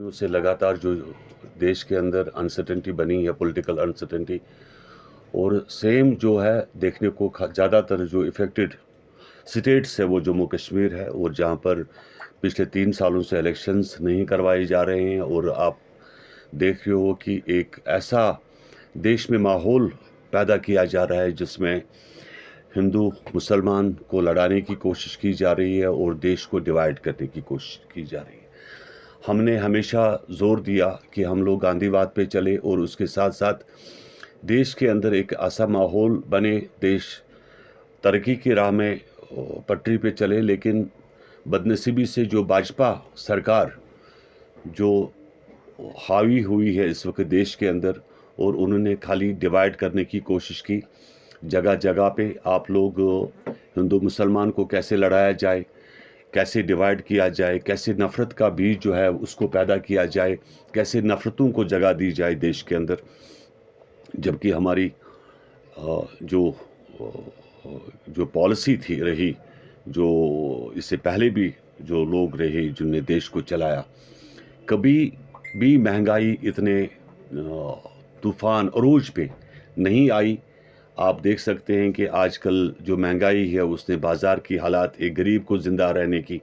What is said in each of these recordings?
दिनों से लगातार जो देश के अंदर अनसर्टेनिटी बनी है, पॉलिटिकल अनसर्टेनिटी, और सेम जो है देखने को ज़्यादातर जो इफ़ेक्टेड स्टेट्स है वो जम्मू कश्मीर है, और जहाँ पर पिछले 3 सालों से इलेक्शंस नहीं करवाए जा रहे हैं। और आप देख रहे हो कि एक ऐसा देश में माहौल पैदा किया जा रहा है जिसमें हिंदू मुसलमान को लड़ाने की कोशिश की जा रही है और देश को डिवाइड करने की कोशिश की जा रही है। हमने हमेशा जोर दिया कि हम लोग गांधीवाद पे चले और उसके साथ साथ देश के अंदर एक ऐसा माहौल बने, देश तरक्की की राह में पटरी पे चले। लेकिन बदनसीबी से जो भाजपा सरकार जो हावी हुई है इस वक्त देश के अंदर, और उन्होंने खाली डिवाइड करने की कोशिश की। जगह जगह पे आप लोग हिंदू मुसलमान को कैसे लड़ाया जाए, कैसे डिवाइड किया जाए, कैसे नफ़रत का बीज जो है उसको पैदा किया जाए, कैसे नफ़रतों को जगह दी जाए देश के अंदर। जबकि हमारी जो जो पॉलिसी थी रही, जो इससे पहले भी जो लोग रहे जिनने देश को चलाया, कभी भी महंगाई इतने तूफ़ान अरूज पे नहीं आई। आप देख सकते हैं कि आजकल जो महंगाई है उसने बाज़ार की हालात, एक गरीब को ज़िंदा रहने की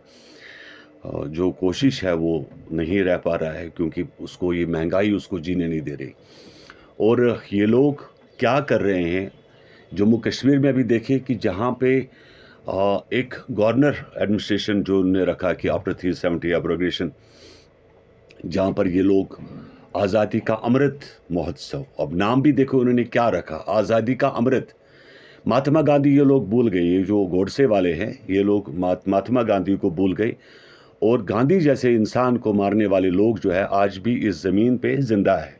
जो कोशिश है वो नहीं रह पा रहा है, क्योंकि उसको ये महंगाई उसको जीने नहीं दे रही। और ये लोग क्या कर रहे हैं जम्मू कश्मीर में भी देखें कि जहाँ पे एक गवर्नर एडमिनिस्ट्रेशन जो उन्होंने रखा कि आफ्टर 370 एब्रोगेशन, जहाँ पर ये लोग आज़ादी का अमृत महोत्सव, अब नाम भी देखो उन्होंने क्या रखा, आज़ादी का अमृत। महात्मा गांधी ये लोग भूल गए, ये जो गोडसे वाले हैं ये लोग महात्मा गांधी को भूल गए। और गांधी जैसे इंसान को मारने वाले लोग जो है आज भी इस ज़मीन पे ज़िंदा है।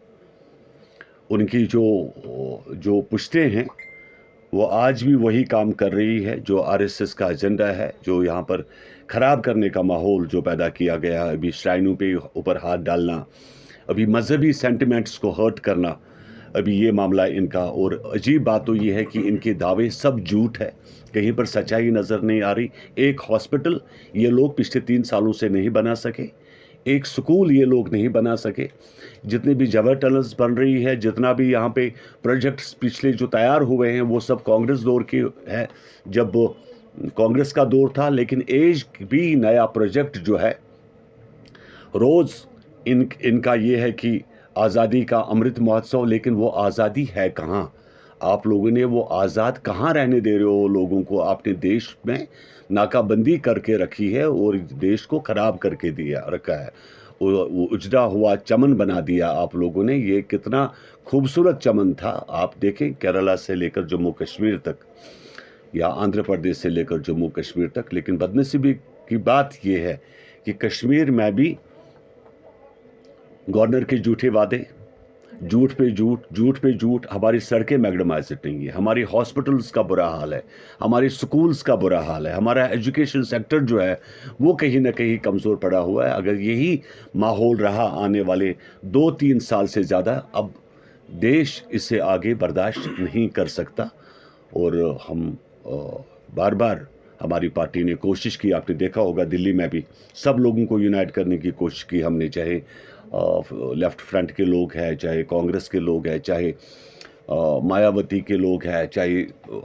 उनकी जो पुश्तें हैं वो आज भी वही काम कर रही है जो आरएसएस का एजेंडा है, जो यहाँ पर ख़राब करने का माहौल जो पैदा किया गया है, अभी श्राइनों पे ऊपर हाथ डालना, अभी मजहबी सेंटिमेंट्स को हर्ट करना, अभी ये मामला है इनका। और अजीब बात तो ये है कि इनके दावे सब झूठ है, कहीं पर सच्चाई नज़र नहीं आ रही। एक हॉस्पिटल ये लोग पिछले 3 सालों से नहीं बना सके, एक स्कूल ये लोग नहीं बना सके। जितने भी जबर टनल्स बन रही है, जितना भी यहाँ पे प्रोजेक्ट्स पिछले जो तैयार हुए हैं वो सब कांग्रेस दौर के है, जब कांग्रेस का दौर था। लेकिन एक भी नया प्रोजेक्ट जो है, रोज़ इनका ये है कि आज़ादी का अमृत महोत्सव, लेकिन वो आज़ादी है कहाँ? आप लोगों ने वो आज़ाद कहाँ रहने दे रहे हो लोगों को? आपने देश में नाकाबंदी करके रखी है और देश को ख़राब करके दिया रखा है। वो उजड़ा हुआ चमन बना दिया आप लोगों ने। ये कितना खूबसूरत चमन था, आप देखें, केरला से लेकर जम्मू कश्मीर तक या आंध्र प्रदेश से लेकर जम्मू कश्मीर तक। लेकिन बदनसीबी की बात यह है कि कश्मीर में भी गवर्नर के झूठे वादे, झूठ पे झूठ, झूठ पे झूठ। हमारी सड़कें मैग्डमाइज्ड नहीं है, हमारी हॉस्पिटल्स का बुरा हाल है, हमारे स्कूल्स का बुरा हाल है, हमारा एजुकेशन सेक्टर जो है वो कहीं ना कहीं कमज़ोर पड़ा हुआ है। अगर यही माहौल रहा आने वाले 2-3 साल से ज़्यादा, अब देश इससे आगे बर्दाश्त नहीं कर सकता। और हम बार बार हमारी पार्टी ने कोशिश की, आपने देखा होगा दिल्ली में भी सब लोगों को यूनाइट करने की कोशिश की हमने, चाहे लेफ़्ट फ्रंट के लोग हैं, चाहे कांग्रेस के लोग हैं, चाहे मायावती के लोग हैं, चाहे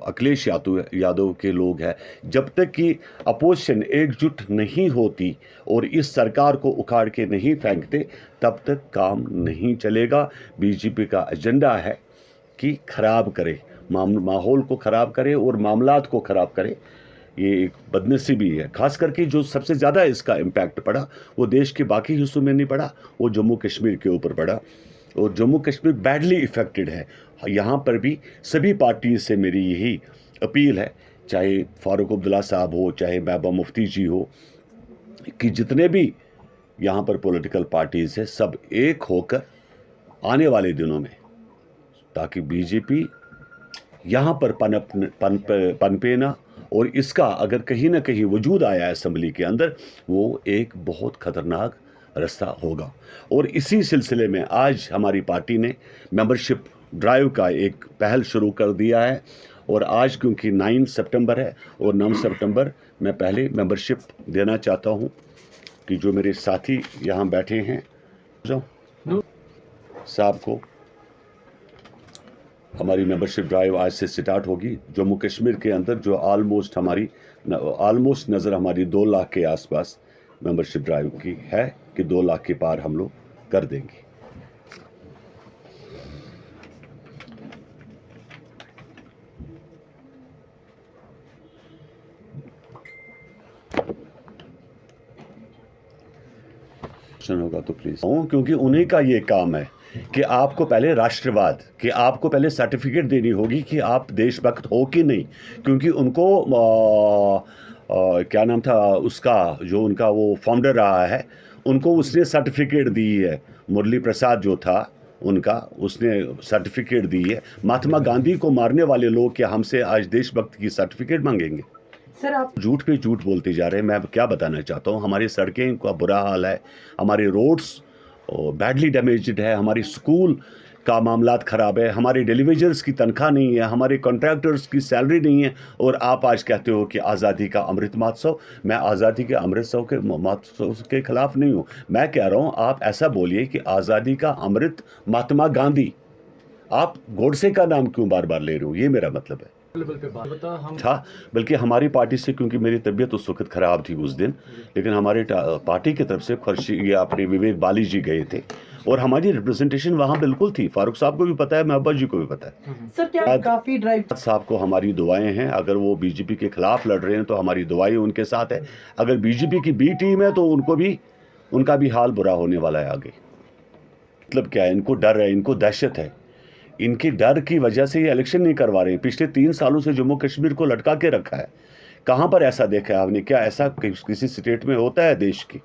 अखिलेश यादव के लोग हैं। जब तक कि अपोजिशन एकजुट नहीं होती और इस सरकार को उखाड़ के नहीं फेंकते, तब तक काम नहीं चलेगा। बीजेपी का एजेंडा है कि ख़राब करे, माहौल को ख़राब करे और मामलात को ख़राब करे। ये एक बदनसीबी है। खास करके जो सबसे ज़्यादा इसका इम्पैक्ट पड़ा वो देश के बाकी हिस्सों में नहीं पड़ा, वो जम्मू कश्मीर के ऊपर पड़ा। और जम्मू कश्मीर बैडली इफ़ेक्टेड है। यहाँ पर भी सभी पार्टी से मेरी यही अपील है, चाहे फारूक अब्दुल्ला साहब हो, चाहे महबूबा मुफ्ती जी हो, कि जितने भी यहाँ पर पॉलिटिकल पार्टीज़ हैं सब एक होकर आने वाले दिनों में, ताकि बीजेपी यहाँ पर पनपे ना, और इसका अगर कहीं ना कहीं वजूद आया असेंबली के अंदर, वो एक बहुत ख़तरनाक रास्ता होगा। और इसी सिलसिले में आज हमारी पार्टी ने मेंबरशिप ड्राइव का एक पहल शुरू कर दिया है। और आज क्योंकि 9 सितंबर है और 9 सितंबर मैं पहले मेंबरशिप देना चाहता हूँ कि जो मेरे साथी यहाँ बैठे हैं, जाऊं साहब को, हमारी मेंबरशिप ड्राइव आज से स्टार्ट होगी। जम्मू कश्मीर के अंदर जो ऑलमोस्ट नज़र हमारी 2 लाख के आसपास मेंबरशिप ड्राइव की है कि 2 लाख के पार हम लोग कर देंगे। होगा तो प्लीज, क्योंकि उन्हीं का ये काम है कि आपको पहले राष्ट्रवाद, कि आपको पहले सर्टिफिकेट देनी होगी कि आप देशभक्त हो कि नहीं, क्योंकि उनको क्या नाम था उसका, जो उनका वो फाउंडर रहा है, उनको उसने सर्टिफिकेट दी है। मुरली प्रसाद जो था उनका, उसने सर्टिफिकेट दी है। महात्मा गांधी को मारने वाले लोग क्या हमसे आज देशभक्त की सर्टिफिकेट मांगेंगे? सर आप झूठ पे झूठ बोलते जा रहे हैं। मैं क्या बताना चाहता हूँ, हमारी सड़कें का बुरा हाल है, हमारे रोड्स बैडली डैमेज्ड है, हमारी स्कूल का मामलात ख़राब है, हमारे डेलीवेजर्स की तनख्वाह नहीं है, हमारे कॉन्ट्रैक्टर्स की सैलरी नहीं है, और आप आज कहते हो कि आज़ादी का अमृत महोत्सव। मैं आज़ादी के अमृत महोत्सव के ख़िलाफ़ नहीं हूँ। मैं कह रहा हूँ आप ऐसा बोलिए कि आज़ादी का अमृत महात्मा गांधी, आप गोडसे का नाम क्यों बार बार ले रहे हो? ये मेरा मतलब है था। बल्कि हमारी पार्टी से, क्योंकि मेरी तबीयत उस वक्त ख़राब थी उस दिन, लेकिन हमारी पार्टी की तरफ से ये अपने विवेक बाली जी गए थे और हमारी रिप्रेजेंटेशन वहाँ बिल्कुल थी। फारूक साहब को भी पता है, महबूबा जी को भी पता है। सर क्या काफी ड्राइव साहब को हमारी दुआएं हैं। अगर वो बीजेपी के खिलाफ लड़ रहे हैं तो हमारी दुआएं उनके साथ है। अगर बीजेपी की बी टीम है तो उनका भी हाल बुरा होने वाला है आगे। मतलब क्या है, इनको डर है, इनको दहशत है। इनकी डर की वजह से ये इलेक्शन नहीं करवा रहे हैं। पिछले 3 सालों से जम्मू कश्मीर को लटका के रखा है। कहाँ पर ऐसा देखा है आपने? क्या ऐसा किसी स्टेट में होता है देश की?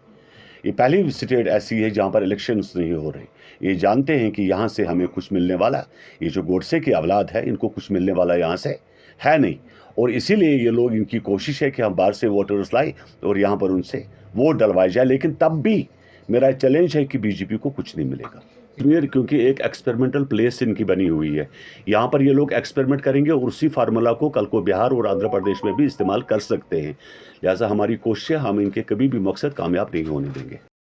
ये पहली स्टेट ऐसी है जहाँ पर इलेक्शंस नहीं हो रहे। ये जानते हैं कि यहाँ से हमें कुछ मिलने वाला, ये जो गोडसे की औलाद है, इनको कुछ मिलने वाला यहाँ से है नहीं, और इसीलिए ये लोग, इनकी कोशिश है कि हम बाहर से वोटर्स लाए और यहाँ पर उनसे वोट डलवाए जाए। लेकिन तब भी मेरा चैलेंज है कि बीजेपी को कुछ नहीं मिलेगा। कश्मीर क्योंकि एक एक्सपेरिमेंटल प्लेस इनकी बनी हुई है, यहाँ पर ये लोग एक्सपेरिमेंट करेंगे और उसी फार्मूला को कल को बिहार और आंध्र प्रदेश में भी इस्तेमाल कर सकते हैं। लिहाजा हमारी कोशिश है, हम इनके कभी भी मकसद कामयाब नहीं होने देंगे।